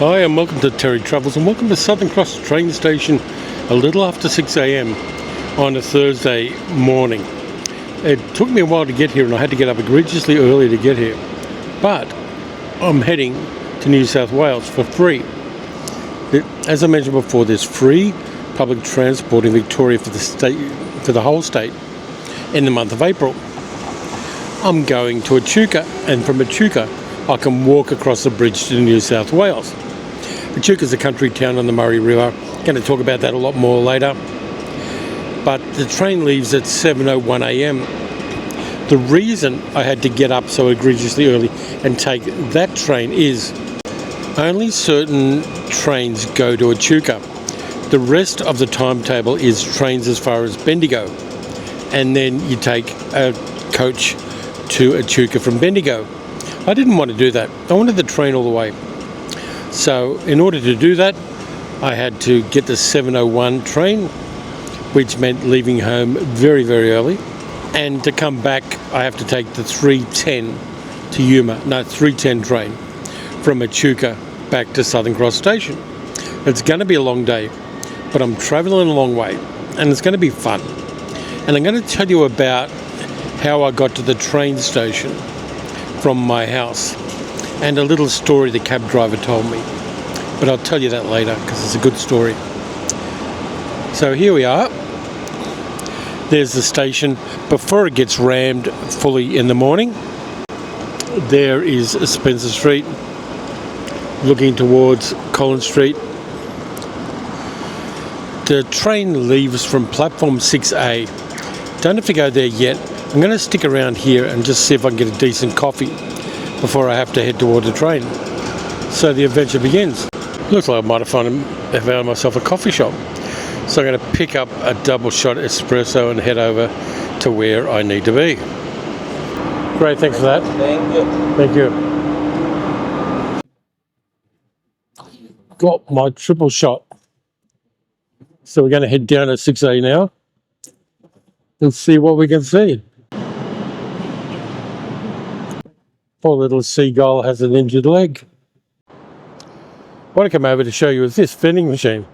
Hi and welcome to Terry Travels and welcome to Southern Cross train station a little after 6 a.m. on a Thursday morning. It took me a while to get here and I had to get up egregiously early to get here, but I'm heading to New South Wales for free. As I mentioned before, there's free public transport in Victoria for the whole state in the month of April. I'm going to Echuca, and from Echuca I can walk across the bridge to New South Wales. Echuca is a country town on the Murray River. Going to talk about that a lot more later. But the train leaves at 7:01 a.m. The reason I had to get up so egregiously early and take that train is only certain trains go to Echuca. The rest of the timetable is trains as far as Bendigo, and then you take a coach to Echuca from Bendigo. I didn't want to do that. I wanted the train all the way. So in order to do that, I had to get the 7:01 train, which meant leaving home very, very early. And to come back, I have to take the 3:10 to Yuma. No, 3:10 train from Echuca back to Southern Cross Station. It's going to be a long day, but I'm travelling a long way, and it's going to be fun. And I'm going to tell you about how I got to the train station from my house, and a little story the cab driver told me. But I'll tell you that later because it's a good story. So here we are. There's the station before it gets rammed fully in the morning. There is Spencer Street looking towards Collins Street. The train leaves from platform 6A. Don't have to go there yet. I'm going to stick around here and just see if I can get a decent coffee before I have to head toward the train. So the adventure begins. Looks like I might have found myself a coffee shop. So I'm going to pick up a double shot espresso and head over to where I need to be. Great, thanks for that. Thank you. Thank you. Got my triple shot. So we're going to head down at 6A now and see what we can see. Poor little seagull has an injured leg. What I come over to show you is this vending machine,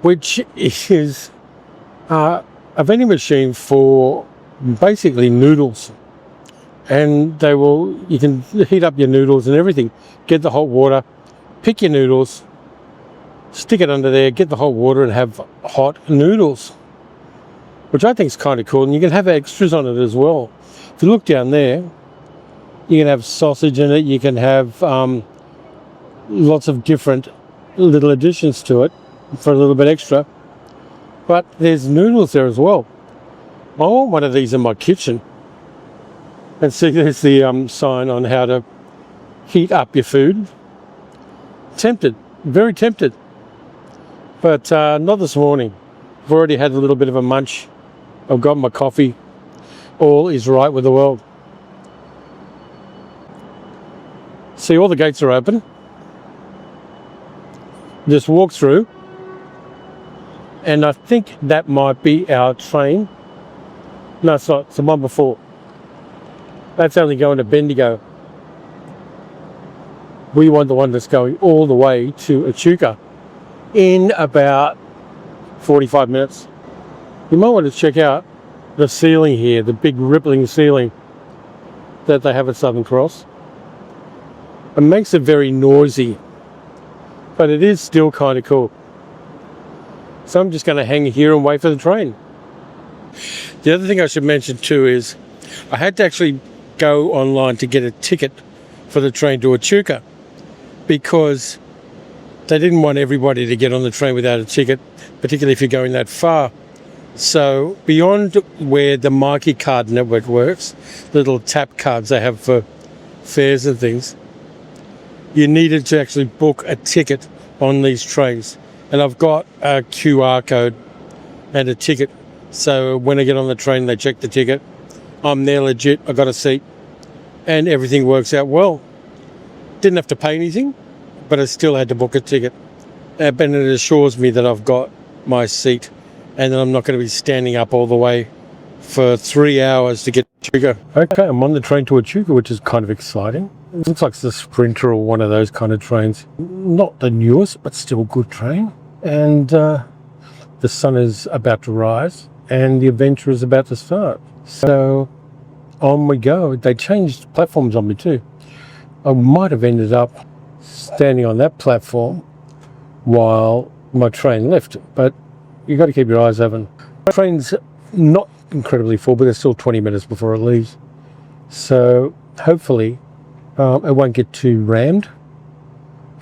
which is a vending machine for basically noodles. And you can heat up your noodles and everything. Get the hot water, pick your noodles, stick it under there, get the hot water and have hot noodles, which I think is kind of cool. And you can have extras on it as well. If you look down there, you can have sausage in it, you can have lots of different little additions to it for a little bit extra. But there's noodles there as well. I want one of these in my kitchen. And see, there's the sign on how to heat up your food. Tempted, very tempted. But not this morning. I've already had a little bit of a munch. I've got my coffee. All is right with the world. See, all the gates are open. Just walk through. And I think that might be our train. No, it's not. It's the one before. That's only going to Bendigo. We want the one that's going all the way to Echuca in about 45 minutes. You might want to check out the ceiling here, the big rippling ceiling that they have at Southern Cross. It makes it very noisy, but it is still kind of cool. So I'm just going to hang here and wait for the train. The other thing I should mention too is I had to actually go online to get a ticket for the train to Echuca because they didn't want everybody to get on the train without a ticket, particularly if you're going that far. So beyond where the Marquee Card network works, little tap cards they have for fares and things, you needed to actually book a ticket on these trains. And I've got a QR code and a ticket. So when I get on the train, they check the ticket. I'm there legit, I got a seat, and everything works out well. Didn't have to pay anything, but I still had to book a ticket. But it assures me that I've got my seat and that I'm not going to be standing up all the way for 3 hours to get to Echuca. Okay, I'm on the train to Echuca, which is kind of exciting. It looks like it's a Sprinter or one of those kind of trains. Not the newest, but still good train. And the sun is about to rise and the adventure is about to start. So on we go. They changed platforms on me too. I might have ended up standing on that platform while my train left, but you got to keep your eyes open. The train's not incredibly full, but there's still 20 minutes before it leaves. So hopefully it won't get too rammed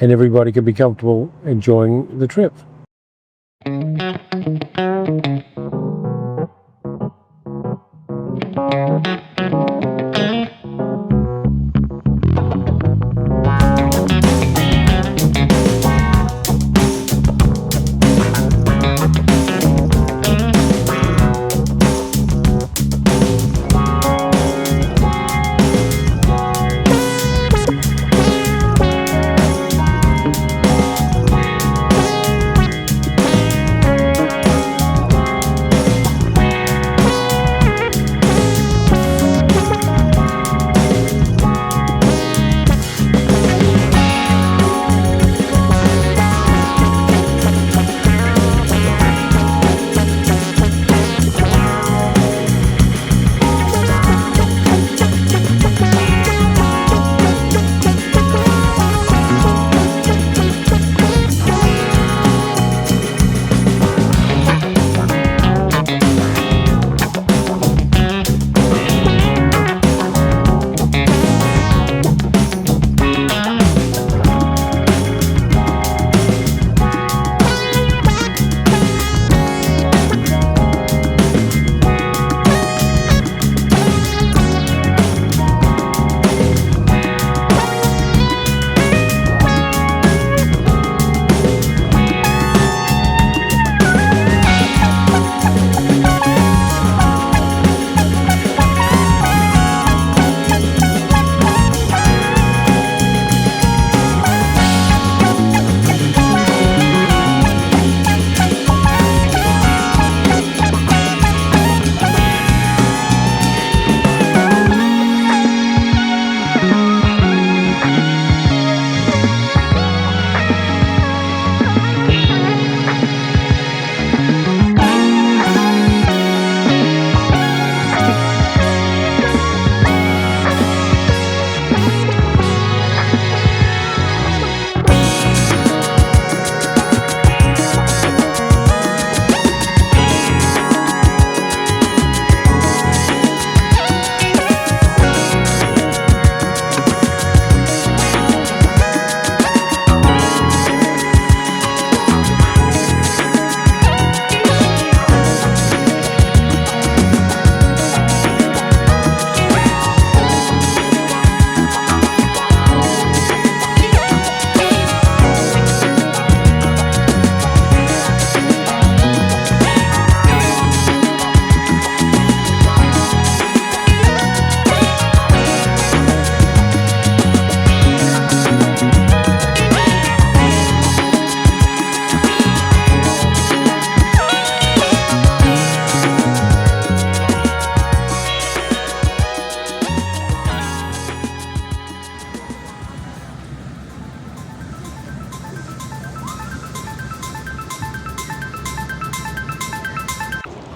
and everybody can be comfortable enjoying the trip.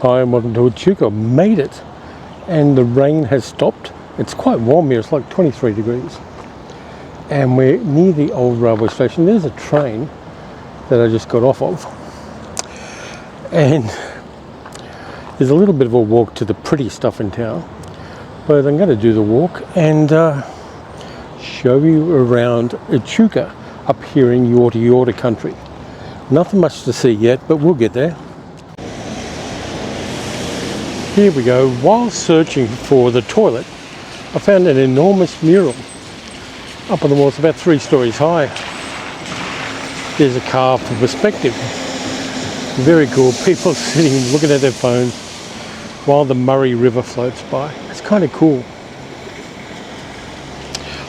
Hi and welcome to Echuca. Made it, and the rain has stopped. It's quite warm here, it's like 23 degrees. And we're near the old railway station. There's a train that I just got off of. And there's a little bit of a walk to the pretty stuff in town. But I'm going to do the walk and show you around Echuca up here in Yorta Yorta Country. Nothing much to see yet, but we'll get there. Here we go. While searching for the toilet, I found an enormous mural up on the wall. It's about 3 stories high. There's a car for perspective. Very cool. People sitting looking at their phones while the Murray River floats by. It's kind of cool.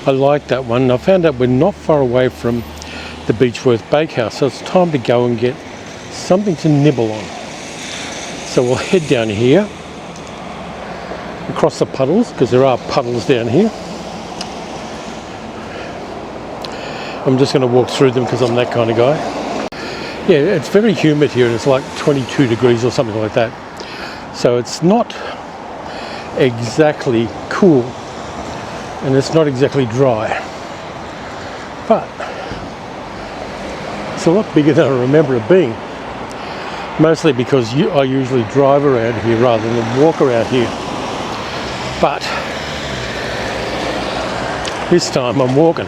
I like that one. I found out we're not far away from the Beechworth Bakehouse, so it's time to go and get something to nibble on. So we'll head down here across the puddles, because there are puddles down here. I'm just going to walk through them because I'm that kind of guy. Yeah, it's very humid here and it's like 22 degrees or something like that. So it's not exactly cool and it's not exactly dry. But it's a lot bigger than I remember it being. Mostly because I usually drive around here rather than walk around here. But this time I'm walking.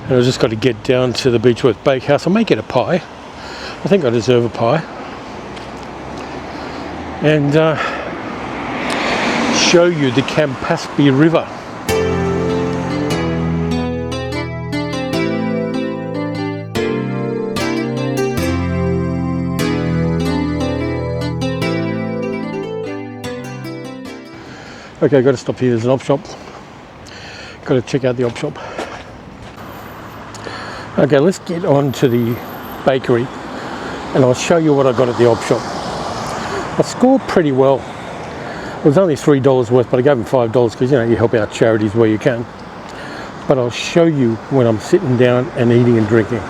And I've just got to get down to the Beechworth Bakehouse. I may get a pie. I think I deserve a pie. And show you the Campaspe River. Okay, got to stop here. There's an op shop. Got to check out the op shop. Okay, let's get on to the bakery and I'll show you what I got at the op shop. I scored pretty well. It was only $3 worth, but I gave them $5 because, you know, you help out charities where you can. But I'll show you when I'm sitting down and eating and drinking.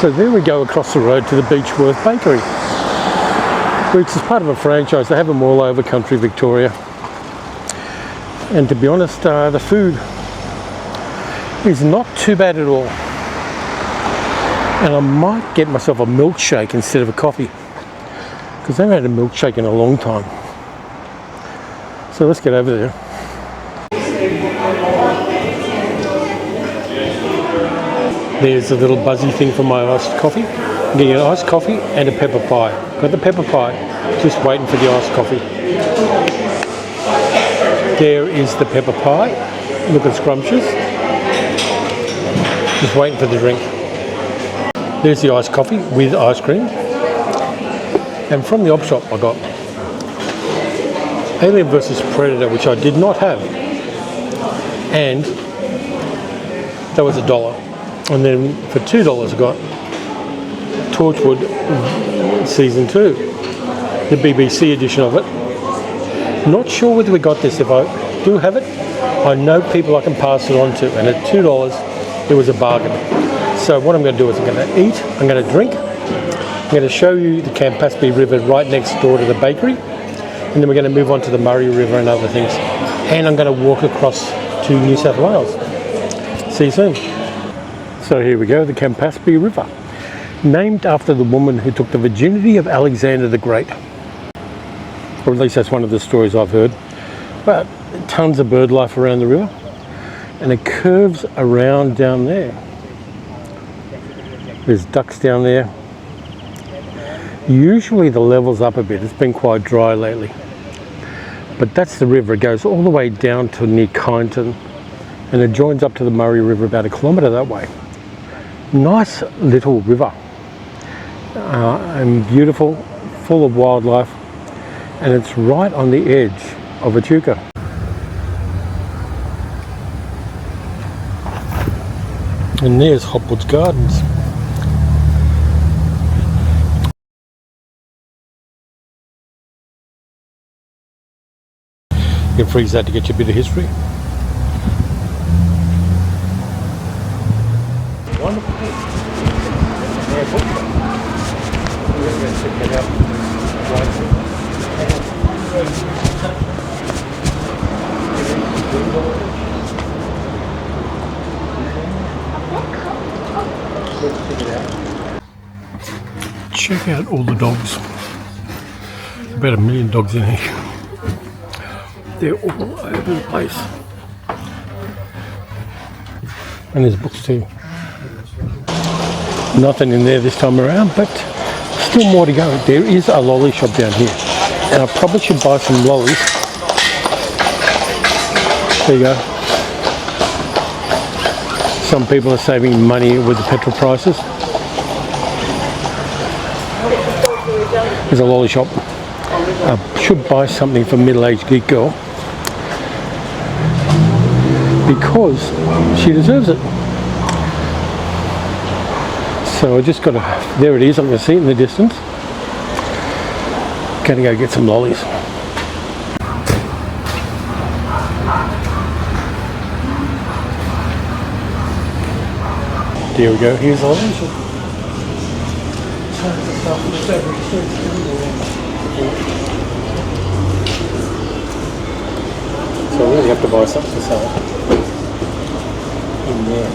So there we go across the road to the Beechworth Bakery, which is part of a franchise. They have them all over country Victoria. And to be honest, the food is not too bad at all. And I might get myself a milkshake instead of a coffee, because I haven't had a milkshake in a long time. So let's get over there. There's a little buzzy thing for my iced coffee. I'm getting an iced coffee and a pepper pie. Got the pepper pie, just waiting for the iced coffee. There is the pepper pie. Looking scrumptious. Just waiting for the drink. There's the iced coffee with ice cream. And from the op shop I got Alien vs Predator, which I did not have. And that was $1. And then for $2 I got Torchwood Season 2. The BBC edition of it. Not sure whether we got this. If I do have it, I know people I can pass it on to. And at $2 it was a bargain. So what I'm going to do is I'm going to eat, I'm going to drink, I'm going to show you the Campaspe River right next door to the bakery, and then we're going to move on to the Murray River and other things. And I'm going to walk across to New South Wales. See you soon. So here we go, the Campaspe River, named after the woman who took the virginity of Alexander the Great. Or at least that's one of the stories I've heard. But tons of bird life around the river, and it curves around down there. There's ducks down there. Usually the level's up a bit. It's been quite dry lately. But that's the river. It goes all the way down to near Kyneton and it joins up to the Murray River about 1 kilometre that way. Nice little river. And beautiful, full of wildlife. And it's right on the edge of Echuca. And there's Hopwood's Gardens. You can freeze that to get you a bit of history. Wonderful. Check out all the dogs. About 1 million dogs in here. They're all over the place. And there's books too. Nothing in there this time around, but still more to go. There is a lolly shop down here. And I probably should buy some lollies. There you go. Some people are saving money with the petrol prices. There's a lolly shop. I should buy something for middle-aged geek girl, because she deserves it. So I just got to, there it is, I'm going to see it in the distance. Going to go get some lollies. Here we go. Here's all. So I really have to buy something to sell in there.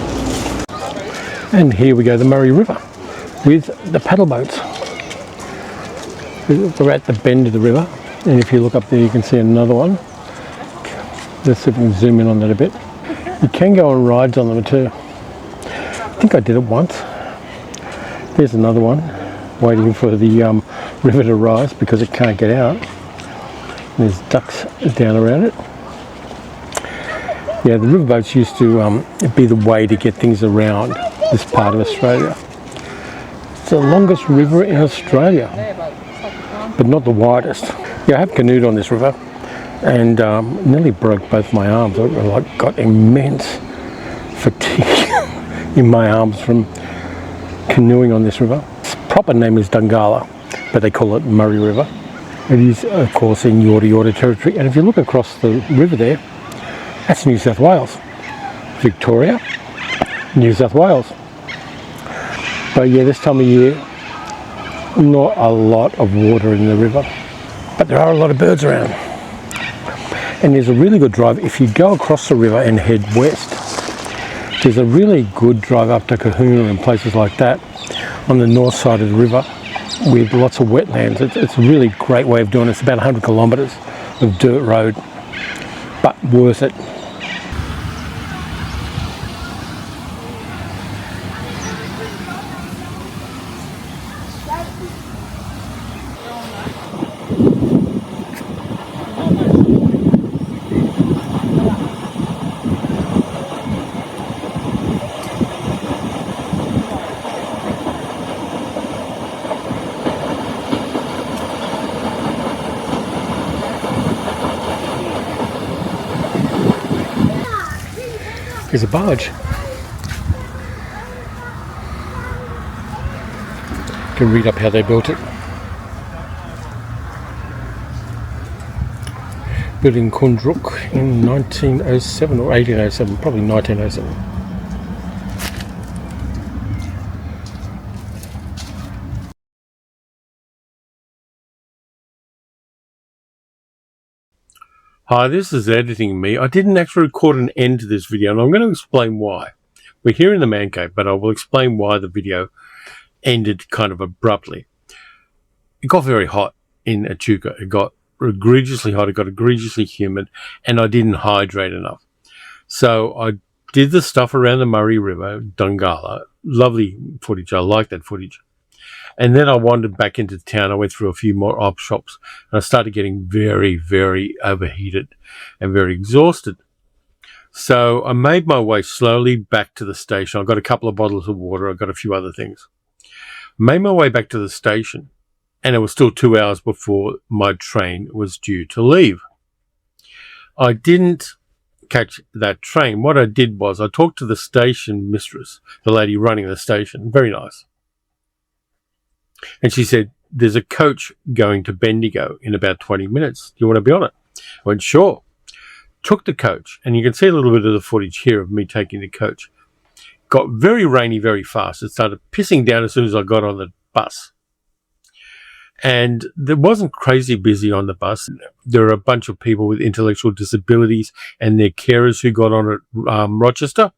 And here we go, the Murray River with the paddle boats. We're at the bend of the river, and if you look up there you can see another one. Let's see if we can zoom in on that a bit. You can go on rides on them too. I think I did it once. There's another one waiting for the river to rise because it can't get out. There's ducks down around it. Yeah, the riverboats used to be the way to get things around this part of Australia. It's the longest river in Australia, but not the widest. Yeah, I have canoed on this river and nearly broke both my arms. I got immense fatigue in my arms from canoeing on this river. Its proper name is Dungala, but they call it Murray River. It is, of course, in Yorta Yorta Territory, and if you look across the river there, that's New South Wales. Victoria, New South Wales. But yeah, this time of year, not a lot of water in the river, but there are a lot of birds around. And there's a really good drive if you go across the river and head west. There's a really good drive up to Kahuna and places like that on the north side of the river with lots of wetlands. It's a really great way of doing it. It's about 100 kilometres of dirt road, but worth it. Here's a barge. You can read up how they built it. Built in Kundruk in 1907 or 1807, probably 1907. Hi, this is editing me. I didn't actually record an end to this video, and I'm going to explain why. We're here in the man cave, but I will explain why the video ended kind of abruptly. It got very hot in Echuca. It got egregiously hot, it got egregiously humid, and I didn't hydrate enough. So I did the stuff around the Murray River, Dungala. Lovely footage. I like that footage. And then I wandered back into town. I went through a few more op shops, and I started getting very, very overheated and very exhausted. So I made my way slowly back to the station. I got a couple of bottles of water. I got a few other things. Made my way back to the station, and it was still 2 hours before my train was due to leave. I didn't catch that train. What I did was I talked to the station mistress, the lady running the station. Very nice. And she said, there's a coach going to Bendigo in about 20 minutes. Do you want to be on it? I went, sure. Took the coach, and you can see a little bit of the footage here of me taking the coach. Got very rainy very fast. It started pissing down as soon as I got on the bus. And there wasn't crazy busy on the bus. There were a bunch of people with intellectual disabilities and their carers who got on at Rochester.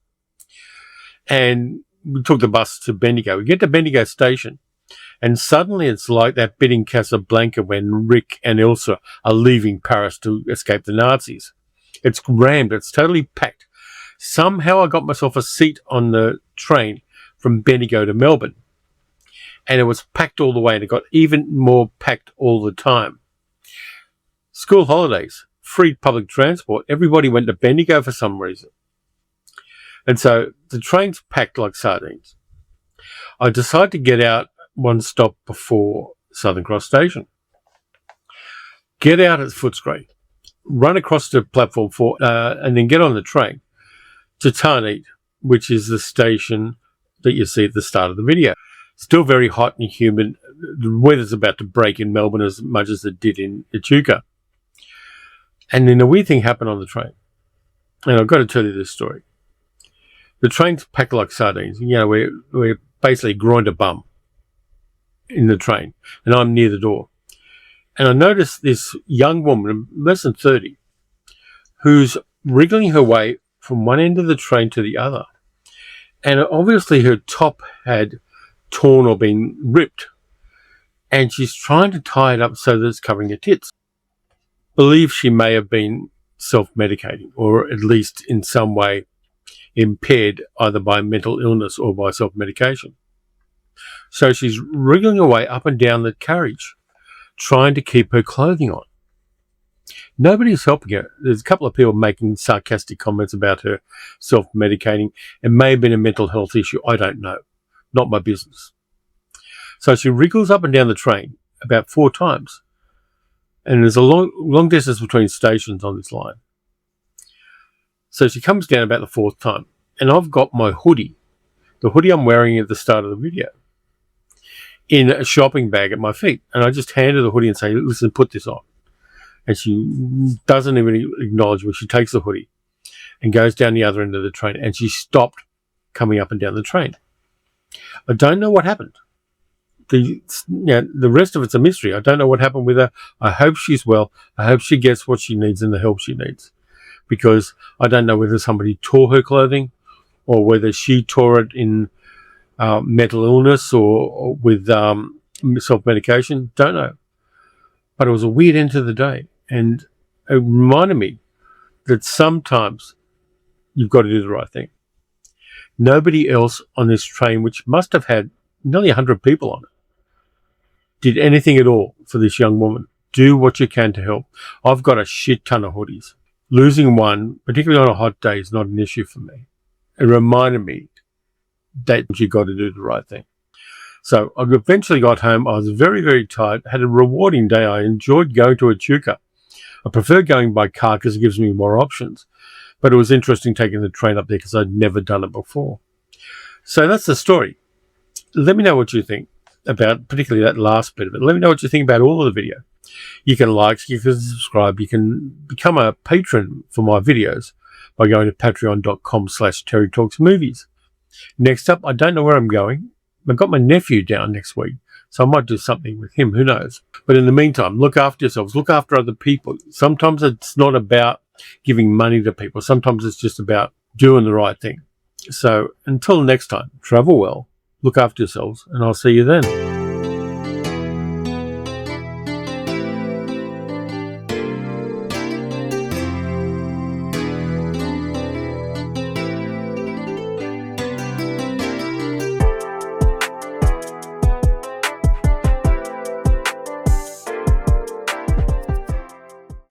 And we took the bus to Bendigo. We get to Bendigo station, and suddenly it's like that bit in Casablanca when Rick and Ilsa are leaving Paris to escape the Nazis. It's rammed. It's totally packed. Somehow I got myself a seat on the train from Bendigo to Melbourne. And it was packed all the way, and it got even more packed all the time. School holidays, free public transport. Everybody went to Bendigo for some reason. And so the train's packed like sardines. I decided to get out one stop before Southern Cross Station. Get out at Footscray, run across to platform 4, and then get on the train to Tarneet, which is the station that you see at the start of the video. Still very hot and humid. The weather's about to break in Melbourne as much as it did in Echuca. And then a weird thing happened on the train. And I've got to tell you this story. The train's packed like sardines. You know, we're basically groined a bum in the train, and I'm near the door. And I noticed this young woman, less than 30, who's wriggling her way from one end of the train to the other. And obviously her top had torn or been ripped. And she's trying to tie it up so that it's covering her tits. Believe she may have been self-medicating, or at least in some way impaired either by mental illness or by self-medication. So she's wriggling away up and down the carriage, trying to keep her clothing on. Nobody's helping her. There's a couple of people making sarcastic comments about her self-medicating. It may have been a mental health issue. I don't know. Not my business. So she wriggles up and down the train about 4 times. And there's a long distance between stations on this line. So she comes down about the 4th time. And I've got my hoodie, the hoodie I'm wearing at the start of the video, in a shopping bag at my feet. And I just hand her the hoodie and say, listen, put this on. And she doesn't even acknowledge me. She takes the hoodie and goes down the other end of the train. And she stopped coming up and down the train. I don't know what happened. The rest of it's a mystery. I don't know what happened with her. I hope she's well. I hope she gets what she needs and the help she needs. Because I don't know whether somebody tore her clothing or whether she tore it in mental illness or with self-medication. Don't know. But it was a weird end to the day. And it reminded me that sometimes you've got to do the right thing. Nobody else on this train, which must have had nearly 100 people on it, did anything at all for this young woman. Do what you can to help. I've got a shit ton of hoodies. Losing one, particularly on a hot day, is not an issue for me. It reminded me that you got to do the right thing. So I eventually got home. I was very, very tired. Had a rewarding day. I enjoyed going to Echuca. I prefer going by car because it gives me more options. But it was interesting taking the train up there because I'd never done it before. So that's the story. Let me know what you think about particularly that last bit of it. Let me know what you think about all of the video. You can like, you can subscribe, you can become a patron for my videos by going to patreon.com/TerryTalksMovies. Next up, I don't know where I'm going. I've got my nephew down next week, so I might do something with him, who knows. But in the meantime, look after yourselves, look after other people. Sometimes it's not about giving money to people. Sometimes it's just about doing the right thing. So until next time, travel well, look after yourselves, and I'll see you then.